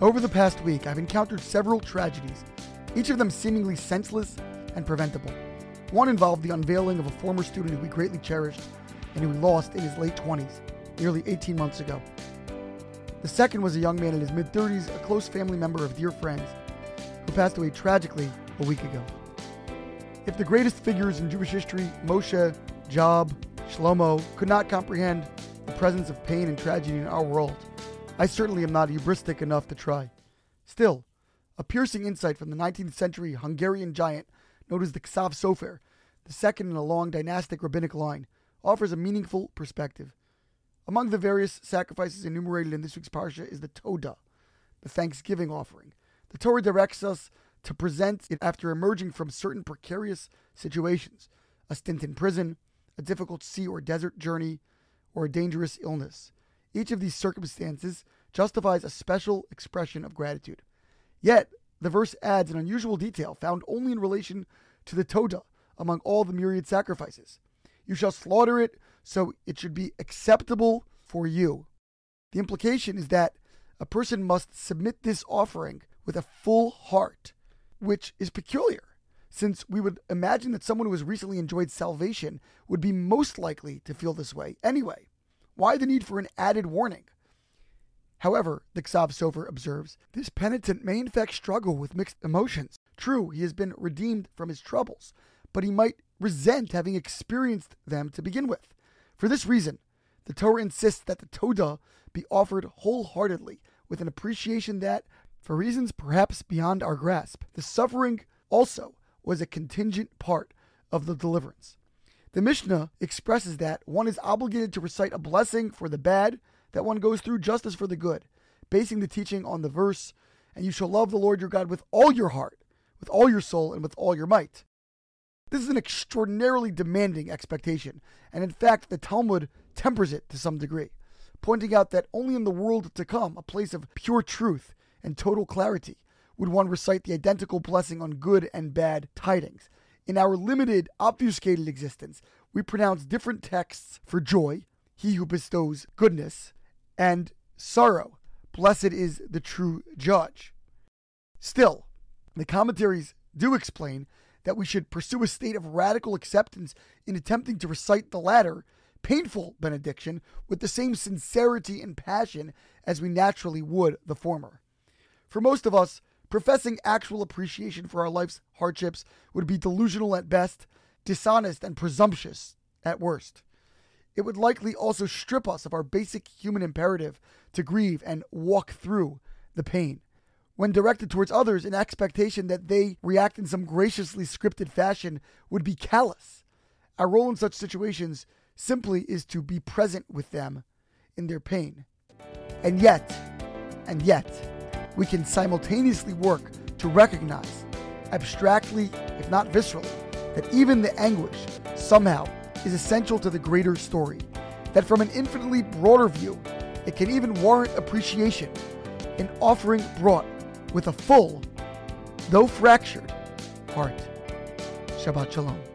Over the past week, I've encountered several tragedies, each of them seemingly senseless and preventable. One involved the unveiling of a former student who we greatly cherished and who we lost in his late 20s, nearly 18 months ago. The second was a young man in his mid-30s, a close family member of dear friends, who passed away tragically a week ago. If the greatest figures in Jewish history, Moshe, Job, Shlomo, could not comprehend the presence of pain and tragedy in our world, I certainly am not hubristic enough to try. Still, a piercing insight from the 19th century Hungarian giant known as the Ksav Sofer, the second in a long dynastic rabbinic line, offers a meaningful perspective. Among the various sacrifices enumerated in this week's parsha is the Todah, the thanksgiving offering. The Torah directs us to present it after emerging from certain precarious situations, a stint in prison, a difficult sea or desert journey, or a dangerous illness. Each of these circumstances justifies a special expression of gratitude. Yet, the verse adds an unusual detail found only in relation to the Todah among all the myriad sacrifices. You shall slaughter it, so it should be acceptable for you. The implication is that a person must submit this offering with a full heart, which is peculiar, since we would imagine that someone who has recently enjoyed salvation would be most likely to feel this way anyway. Why the need for an added warning? However, the Ksav Sofer observes, this penitent may in fact struggle with mixed emotions. True, he has been redeemed from his troubles, but he might resent having experienced them to begin with. For this reason, the Torah insists that the Todah be offered wholeheartedly, with an appreciation that, for reasons perhaps beyond our grasp, the suffering also was a contingent part of the deliverance. The Mishnah expresses that one is obligated to recite a blessing for the bad that one goes through just as for the good, basing the teaching on the verse, and you shall love the Lord your God with all your heart, with all your soul, and with all your might. This is an extraordinarily demanding expectation, and in fact the Talmud tempers it to some degree, pointing out that only in the world to come, a place of pure truth and total clarity, would one recite the identical blessing on good and bad tidings. In our limited, obfuscated existence, we pronounce different texts for joy, he who bestows goodness, and sorrow, blessed is the true judge. Still, the commentaries do explain that we should pursue a state of radical acceptance in attempting to recite the latter, painful benediction with the same sincerity and passion as we naturally would the former. For most of us, professing actual appreciation for our life's hardships would be delusional at best, dishonest and presumptuous at worst. It would likely also strip us of our basic human imperative to grieve and walk through the pain. When directed towards others, an expectation that they react in some graciously scripted fashion would be callous. Our role in such situations simply is to be present with them in their pain. And yet, we can simultaneously work to recognize, abstractly, if not viscerally, that even the anguish somehow is essential to the greater story, that from an infinitely broader view, it can even warrant appreciation, an offering brought with a full, though fractured, heart. Shabbat Shalom.